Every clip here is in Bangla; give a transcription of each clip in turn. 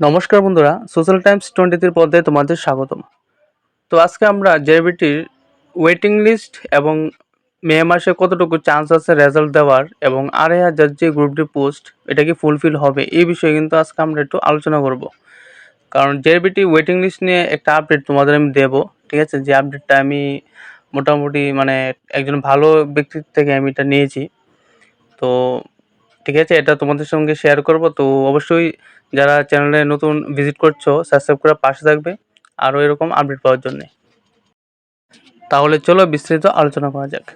নমস্কার বন্ধুরা, সোশ্যাল টাইমস 23 পর্দায় তোমাদের স্বাগতম। তো আজকে আমরা জেবিটির ওয়েটিং লিস্ট এবং মে মাসে কতটুকু চান্স আছে রেজাল্ট দেওয়ার এবং 2,500 যে গ্রুপ ডি পোস্ট এটা কি ফুলফিল হবে এই বিষয়ে কিন্তু আজকে আমরা একটু আলোচনা করব। কারণ জেবিটি ওয়েটিং লিস্ট নিয়ে একটা আপডেট তোমাদের আমি দেবো, ঠিক আছে? যে আপডেটটা আমি মোটামুটি মানে একজন ভালো ব্যক্তির থেকে আমি এটা নিয়েছি। তো ঠিক আছে, এটা তোমাদের সঙ্গে শেয়ার করব। তো অবশ্যই যারা চ্যানেলে নতুন ভিজিট করছো সাবস্ক্রাইব করে পাশে থাকবে আরও এরকম আপডেট পাওয়ার জন্যে। তাহলে চলো বিস্তারিত আলোচনা করা যাক।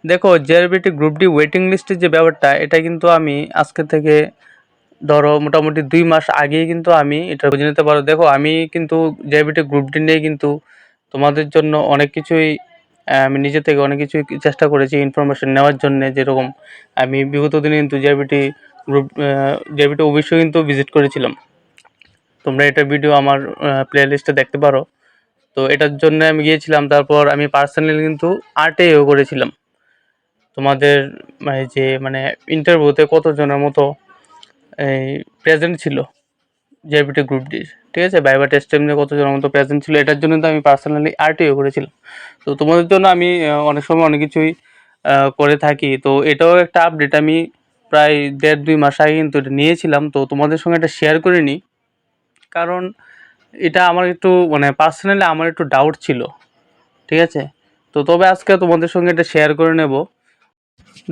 দেখো, জেআরবিটি গ্রুপ ডি ওয়েটিং লিস্টের যে ব্যাপারটা এটা কিন্তু আমি আজকে থেকে ধরো মোটামুটি 2 মাস আগেই কিন্তু আমি এটা বুঝে নিতে পারো। দেখো, আমি কিন্তু জেআরবিটি গ্রুপ ডি নিয়ে কিন্তু তোমাদের জন্য অনেক কিছুই আমি নিজে থেকে অনেক কিছুই চেষ্টা করেছি ইনফরমেশন নেওয়ার জন্যে। যেরকম আমি বিগত দিনে কিন্তু জেআরবিটি অবশ্যই কিন্তু ভিজিট করেছিলাম। তোমরা এটা ভিডিও আমার প্লে লিস্টে দেখতে পারো। তো এটার জন্য আমি গিয়েছিলাম। তারপর আমি পার্সোনালি কিন্তু আরটিআইও করেছিলাম। তোমাদের মানে ইন্টারভিউতে কতজনের মতো এই প্রেজেন্ট ছিল জেবিটি গ্রুপ ডির, ঠিক আছে? ভাইভা টেস্ট এমনি কতজনের মতো প্রেজেন্ট ছিল, এটার জন্য তো আমি পার্সোনালি আরটিআইও করেছিলাম। তো তোমাদের জন্য আমি অনেক সময় অনেক কিছুই করে থাকি। তো এটাও একটা আপডেট আমি প্রায় 1.5-2 মাস আগে কিন্তু এটা নিয়েছিলাম। তো তোমাদের সঙ্গে এটা শেয়ার করে নিই, কারণ এটা আমার একটু মানে পার্সোনালি আমার একটু ডাউট ছিল, ঠিক আছে? তো তবে আজকে তোমাদের সঙ্গে এটা শেয়ার করে নেব।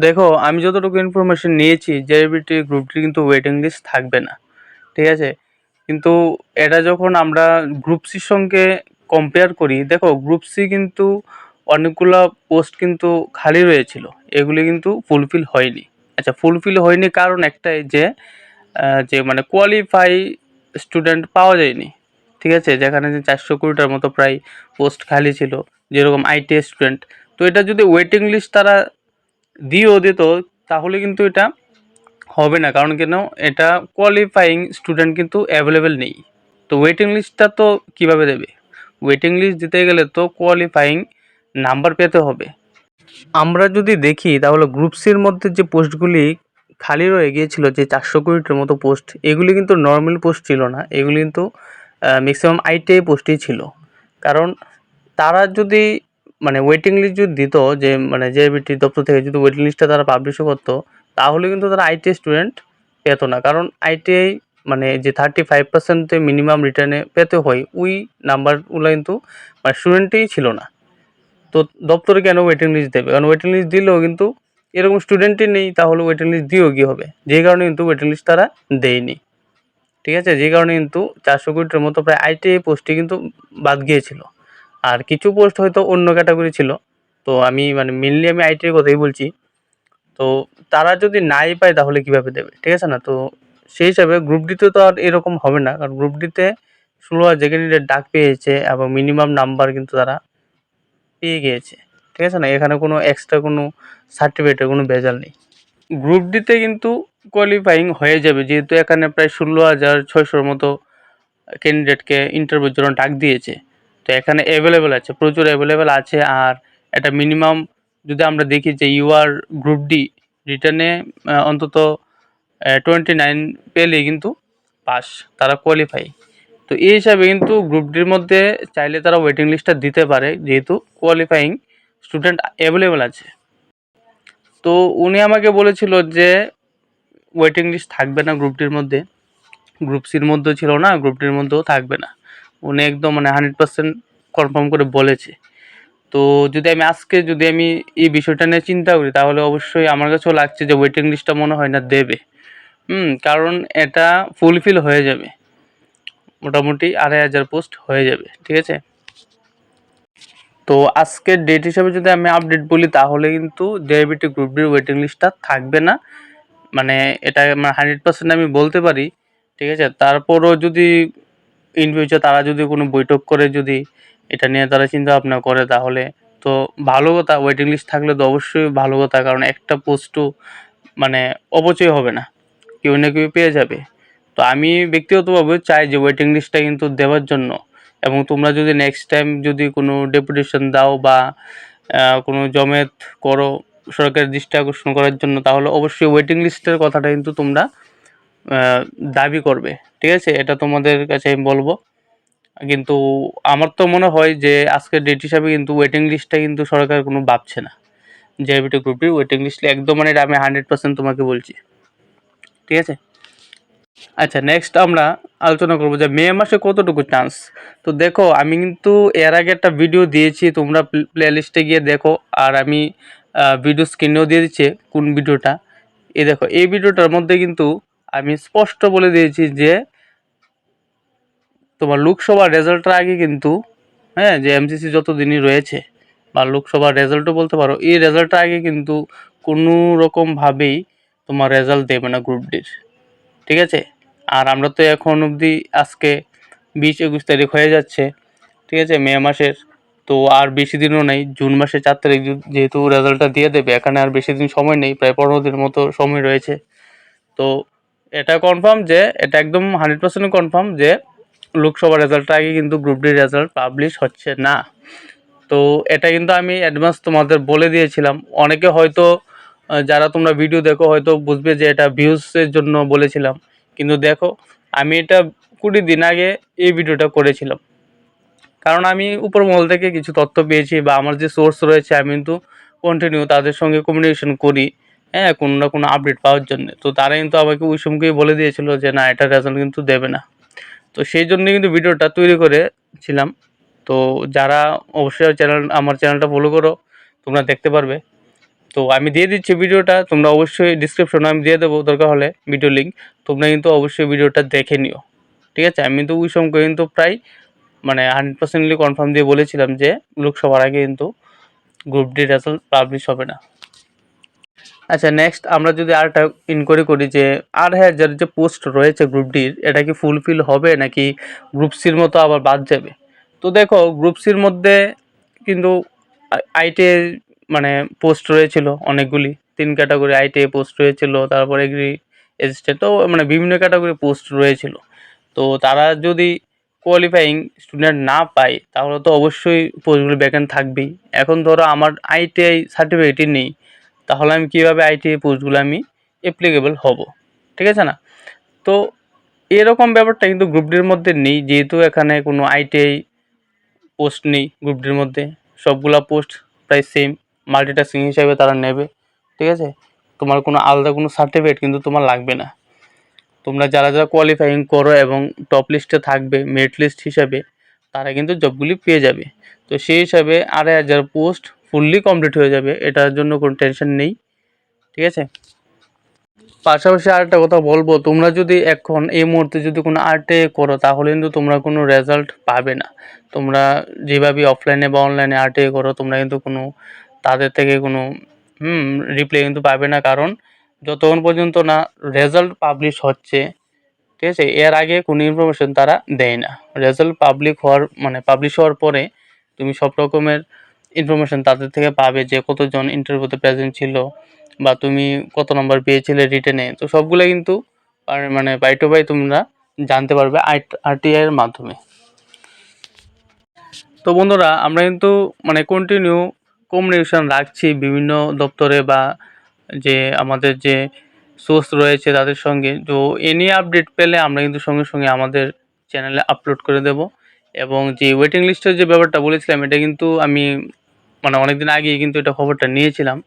দেখো, আমি যতটুকু ইনফরমেশন নিয়েছি জেবিটি গ্রুপটি কিন্তু ওয়েটিং লিস্ট থাকবে না, ঠিক আছে? কিন্তু এটা যখন আমরা গ্রুপ সির সঙ্গে কম্পেয়ার করি, দেখো গ্রুপ সি কিন্তু অনেকগুলো পোস্ট কিন্তু খালি রয়েছিল, এগুলি কিন্তু ফুলফিল হয়নি। আচ্ছা, ফুলফিল হয়নি কারণ একটাই যে মানে কোয়ালিফাই স্টুডেন্ট পাওয়া যায়নি, ঠিক আছে? যেখানে যে 420টার মতো প্রায় পোস্ট খালি ছিল, যেরকম আইটি স্টুডেন্ট। তো এটা যদি ওয়েটিং লিস্ট তারা দিয়েও দিত তাহলে কিন্তু এটা হবে না। কারণ কেন, এটা কোয়ালিফাইং স্টুডেন্ট কিন্তু অ্যাভেলেবেল নেই। তো ওয়েটিং লিস্টটা তো কীভাবে দেবে? ওয়েটিং লিস্ট দিতে গেলে তো কোয়ালিফাইং নাম্বার পেতে হবে। আমরা যদি দেখি তাহলে গ্রুপ সির মধ্যে যে পোস্টগুলি খালি রয়ে গিয়েছিল, যে 420টার মতো পোস্ট, এগুলি কিন্তু নর্মাল পোস্ট ছিল না, এগুলি কিন্তু ম্যাক্সিমাম আইটিআই পোস্টই ছিল। কারণ তারা যদি মানে ওয়েটিং লিস্ট যদি দিত, যে মানে জেবিটি দপ্তর থেকে যদি ওয়েটিং লিস্টটা তারা পাবলিশও করতো, তাহলে কিন্তু তারা আইটিআই স্টুডেন্ট পেতো না। কারণ আইটিআই মানে যে 35% মিনিমাম রিটার্নে পেতে হয়, ওই নাম্বারগুলো কিন্তু মানে স্টুডেন্টই ছিল না। তো দপ্তরে কেন ওয়েটিং লিস্ট দেবে? কারণ ওয়েটিং লিস্ট দিলেও কিন্তু এরকম স্টুডেন্টই নেই, তাহলে ওয়েটিং লিস্ট দিয়েও কী হবে? যে কারণে কিন্তু ওয়েটিং লিস্ট তারা দেয়নি, ঠিক আছে? যে কারণে কিন্তু 420টার মতো প্রায় আইটিআই পোস্টই কিন্তু বাদ গিয়েছিল। আর কিছু পোস্ট হয়তো অন্য ক্যাটাগরি ছিল। তো আমি মানে মেনলি আমি আইটিআই কথাই বলছি। তো তারা যদি নাই পায় তাহলে কীভাবে দেবে, ঠিক আছে না? তো সেই হিসাবে গ্রুপ ডিতে তো আর এরকম হবে না। কারণ গ্রুপ ডিতে 16,000 ক্যান্ডিডেট ডাক পেয়েছে এবং মিনিমাম নাম্বার কিন্তু তারা পেয়ে গিয়েছে, ঠিক আছে না? এখানে কোনো এক্সট্রা কোনো সার্টিফিকেটের কোনো ভেজাল নেই। গ্রুপ ডিতে কিন্তু কোয়ালিফাইং হয়ে যাবে, যেহেতু এখানে প্রায় 16,600 মতো ক্যান্ডিডেটকে ইন্টারভিউর জন্য ডাক দিয়েছে। তো এখানে অ্যাভেলেবেল আছে, প্রচুর অ্যাভেলেবেল আছে। আর এটা মিনিমাম যদি আমরা দেখি যে ইউআর গ্রুপ ডি রিটার্নে অন্তত 29 পেলেই কিন্তু পাস, তারা কোয়ালিফাই। তো এই হিসাবে কিন্তু গ্রুপ ডির মধ্যে চাইলে তারা ওয়েটিং লিস্টটা দিতে পারে, যেহেতু কোয়ালিফাইং স্টুডেন্ট অ্যাভেলেবেল আছে। তো উনি আমাকে বলেছিল যে ওয়েটিং লিস্ট থাকবে না গ্রুপ ডির মধ্যে, গ্রুপ সির মধ্যেও ছিল না, গ্রুপ ডির মধ্যেও থাকবে না। উনি একদম মানে 100% কনফার্ম করে বলেছে। তো যদি আমি এই বিষয়টা নিয়ে চিন্তা করি, তাহলে অবশ্যই আমার কাছেও লাগছে যে ওয়েটিং লিস্টটা মনে হয় না দেবে। কারণ এটা ফুলফিল হয়ে যাবে, মোটামুটি 2,500 পোস্ট হয়ে যাবে, ঠিক আছে? তো আজকের ডেট হিসাবে যদি আমি আপডেট বলি, তাহলে কিন্তু জেআইবিটি গ্রুপ ডির ওয়েটিং লিস্টটা থাকবে না। মানে এটা 100% আমি বলতে পারি, ঠিক আছে? তারপরও যদি ইন ফিউচার তারা যদি কোনো বৈঠক করে যদি এটা নিয়ে তারা চিন্তা ভাবনা করে, তাহলে তো ভালো কথা। ওয়েটিং লিস্ট থাকলে তো অবশ্যই ভালো কথা, কারণ একটা পোস্টও মানে অপচয় হবে না, কেউ না কেউ পেয়ে যাবে। তো আমি ব্যক্তিগতভাবে চাই যে ওয়েটিং লিস্টটা কিন্তু দেওয়ার জন্য। এবং তোমরা যদি নেক্সট টাইম যদি কোনো ডেপুটেশন দাও বা কোনো জমায়েত করো সরকারের দৃষ্টি আকর্ষণ করার জন্য, তাহলে অবশ্যই ওয়েটিং লিস্টের কথাটা কিন্তু তোমরা দাবি করবে, ঠিক আছে? এটা তোমাদের কাছে আমি বলবো। কিন্তু আমার তো মনে হয় যে আজকের ডেট হিসাবে কিন্তু ওয়েটিং লিস্টটা কিন্তু সরকার কোনো ভাবছে না। জেআইবিটি গ্রুপটির ওয়েটিং লিস্ট একদম, মানে এটা আমি 100% তোমাকে বলছি, ঠিক আছে? আচ্ছা, নেক্সট আমরা আলোচনা করব যে মে মাসে কতটুকু চান্স। তো দেখো, আমি কিন্তু এর আগে একটা ভিডিও দিয়েছি, তোমরা প্লে লিস্টে গিয়ে দেখো, আর আমি ভিডিও স্ক্রিনেও দিয়ে দিচ্ছি কোন ভিডিওটা। এই দেখো, এই ভিডিওটার মধ্যে কিন্তু আমি স্পষ্ট বলে দিয়েছি যে তোমার লোকসভার রেজাল্টের আগে কিন্তু, হ্যাঁ, যে এমসিসি যত দিনই রয়েছে বা লোকসভার রেজাল্টও বলতে পারো, এই রেজাল্টটা আগে কিন্তু কোনো রকমভাবেই তোমার রেজাল্ট দেবে না গ্রুপ ডির, ঠিক আছে? আর আমরা তো এখন অবধি আজকে 20-21 তারিখ হয়ে যাচ্ছে, ঠিক আছে, মে মাসের। তো আর বেশি দিনও নেই, জুন মাসের 4 তারিখ যেহেতু রেজাল্টটা দিয়ে দেবে, এখানে আর বেশি দিন সময় নেই, প্রায় 15 দিনের মতো সময় রয়েছে। তো এটা কনফার্ম যে, এটা একদম 100% কনফার্ম যে লোকসভা রেজাল্টটা আগে কিন্তু গ্রুপ ডি রেজাল্ট পাবলিশ হচ্ছে না। তো এটা কিন্তু আমি অ্যাডভান্স তোমাদের বলে দিয়েছিলাম। অনেকে হয়তো যারা তোমরা ভিডিও দেখো হয়তো বুঝবে যে এটা ভিউজের জন্য বলেছিলাম, কিন্তু দেখো, আমি এটা 20 দিন আগে এই ভিডিওটা করেছিলাম, কারণ আমি উপর মহল থেকে কিছু তথ্য পেয়েছি বা আমার যে সোর্স রয়েছে, আমি কিন্তু কন্টিনিউ তাদের সঙ্গে কমিউনিকেশন করি, হ্যাঁ, কোনো না কোনো আপডেট পাওয়ার জন্য। তো তারা কিন্তু আমাকে ওই সময়কেই বলে দিয়েছিল যে না, এটা রেজাল্ট কিন্তু দেবে না। তো সেই জন্যই কিন্তু ভিডিওটা তৈরি করেছিলাম। তো যারা অবশ্যই আমার চ্যানেলটা ফলো করো, তোমরা দেখতে পারবে। তো আমি দিয়ে দিচ্ছি ভিডিওটা, তোমরা অবশ্যই ডিসক্রিপশনে আমি দিয়ে দেবো দরকার হলে ভিডিও লিঙ্ক, তোমরা কিন্তু অবশ্যই ভিডিওটা দেখে নিও, ঠিক আছে? আমি তো ওই সময় কিন্তু প্রায় মানে 100% কনফার্ম দিয়ে বলেছিলাম যে লোকসভার আগে কিন্তু গ্রুপ ডি রেজাল্ট পাবলিশ হবে না। আচ্ছা, নেক্সট আমরা যদি আরেকটা ইনকোয়ারি করি যে 8,000 যে পোস্ট রয়েছে গ্রুপ ডির, এটা কি ফুলফিল হবে নাকি গ্রুপ সির মতো আবার বাদ যাবে? তো দেখো, গ্রুপ সির মধ্যে কিন্তু আইটিআই মানে পোস্ট রয়েছিল অনেকগুলি, 3 ক্যাটাগরি আইটিআই পোস্ট রয়েছিল, তারপর এগ্রি অ্যাসিস্ট্যান্ট, তো মানে বিভিন্ন ক্যাটাগরি পোস্ট রয়েছিল। তো তারা যদি কোয়ালিফাইং স্টুডেন্ট না পায় তাহলে তো অবশ্যই পোস্টগুলো ভ্যাকেন্ট থাকবেই। এখন ধরো আমার আইটিআই সার্টিফিকেটই নেই, তাহলে আমি কীভাবে আইটিআই পোস্টগুলো আমি অ্যাপ্লিকেবল হব, ঠিক আছে না? তো এরকম ব্যাপারটা কিন্তু গ্রুপ ডির মধ্যে নেই, যেহেতু এখানে কোনো আইটিআই পোস্ট নেই গ্রুপ ডির মধ্যে, সবগুলা পোস্ট প্রায় সেম, মাল্টিটাস্কিং হিসাবে তারা নেবে, ঠিক আছে? তোমার কোনো আলাদা কোনো সার্টিফিকেট কিন্তু তোমার লাগবে না। তোমরা যারা যারা কোয়ালিফাইং করো এবং টপ লিস্টে থাকবে মেরিট লিস্ট হিসাবে, তারা কিন্তু জবগুলি পেয়ে যাবে। তো সেই হিসাবে 2,500 পোস্ট ফুললি কমপ্লিট হয়ে যাবে, এটার জন্য কোনো টেনশন নেই, ঠিক আছে? পাশাপাশি আরেকটা কথা বলবো, তোমরা যদি এখন এই মুহূর্তে যদি কোনো আর্টে করো তাহলে কিন্তু তোমরা কোনো রেজাল্ট পাবে না। তোমরা যেভাবে অফলাইনে বা অনলাইনে আর্টে করো, তোমরা কিন্তু কোনো তাদের থেকে কোনো রিপ্লাই কিন্তু পাবে না, কারণ যতক্ষণ পর্যন্ত না রেজাল্ট পাবলিশ হচ্ছে, ঠিক আছে, এর আগে কোনো ইনফরমেশন তারা দেয় না। রেজাল্ট পাবলিশ হওয়ার পরে তুমি সব রকমের ইনফরমেশন তাদের থেকে পাবে, যে কতজন ইন্টারভিউতে প্রেজেন্ট ছিল বা তুমি কত নম্বর পেয়েছিলে রিটেনে। তো সবগুলো কিন্তু মানে বাই টু বাই তোমরা জানতে পারবে আরটিআই এর মাধ্যমে। তো বন্ধুরা, আমরা কিন্তু মানে কন্টিনিউ কমিউনিকেশন রাখছি বিভিন্ন দপ্তরে বা যে আমাদের যে সোর্স রয়েছে তাদের সঙ্গে। তো এনি আপডেট পেলে আমরা কিন্তু সঙ্গে সঙ্গে আমাদের চ্যানেলে আপলোড করে দেব। এবং যে ওয়েটিং লিস্টের যে ব্যাপারটা বলেছিলাম, এটা কিন্তু আমি মানে অনেকদিন আগেই কিন্তু এটা খবরটা নিয়েছিলাম,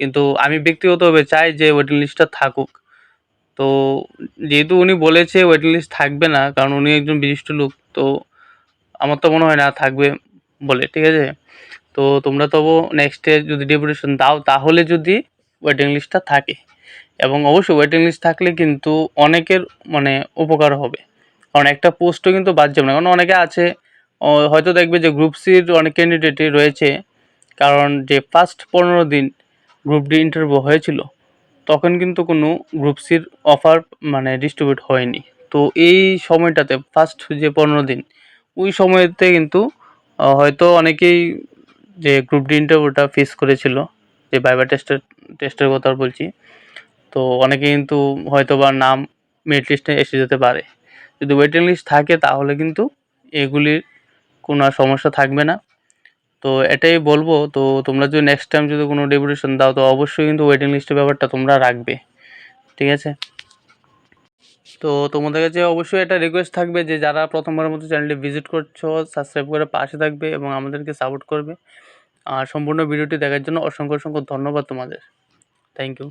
কিন্তু আমি ব্যক্তিগতভাবে চাই যে ওয়েটিং লিস্টটা থাকুক। তো যেহেতু উনি বলেছে ওয়েটিং লিস্ট থাকবে না, কারণ উনি একজন বিশিষ্ট লোক, তো আমার তো মনে হয় না থাকবে বলে, ঠিক আছে? তো তোমরা তবু নেক্সটে যদি ডেপুটেশন দাও তাহলে যদি ওয়েটিং লিস্টটা থাকে, এবং অবশ্যই ওয়েটিং লিস্ট থাকলে কিন্তু অনেকের মানে উপকার হবে, কারণ একটা পোস্টও কিন্তু বাদ যাবে না। কারণ অনেকে আছে হয়তো দেখবে যে গ্রুপ সির অনেক ক্যান্ডিডেটই রয়েছে, কারণ যে ফার্স্ট 15 দিন গ্রুপ ডি ইন্টারভিউ হয়েছিল তখন কিন্তু কোনো গ্রুপ সির অফার মানে ডিস্ট্রিবিউট হয়নি। তো এই সময়টাতে ফার্স্ট যে 15 দিন, ওই সময়তে কিন্তু হয়তো অনেকেই যে গ্রুপ ডি ইন্টারভিউটা ফেস করেছিল, যে ভাইভা টেস্টের কথা বলছি। তো অনেকে কিন্তু হয়তো বা নাম মেরিট লিস্টে এসে যেতে পারে। যদি ওয়েটিং লিস্ট থাকে তাহলে কিন্তু এগুলির কোনো আর সমস্যা থাকবে না। তো এটাই বলবো। তো তোমরা যদি নেক্সট টাইম যদি কোনো ডেপুটেশন দাও তো অবশ্যই কিন্তু ওয়েটিং লিস্টের ব্যাপারটা তোমরা রাখবে, ঠিক আছে? তো তোমাদের কাছে অবশ্যই একটা রিকোয়েস্ট থাকবে যে যারা প্রথমবারের মতো চ্যানেলটি ভিজিট করছো, সাবস্ক্রাইব করে পাশে থাকবে এবং আমাদেরকে সাপোর্ট করবে। আর সম্পূর্ণ ভিডিওটি দেখার জন্য অসংখ্য ধন্যবাদ তোমাদের। Thank you.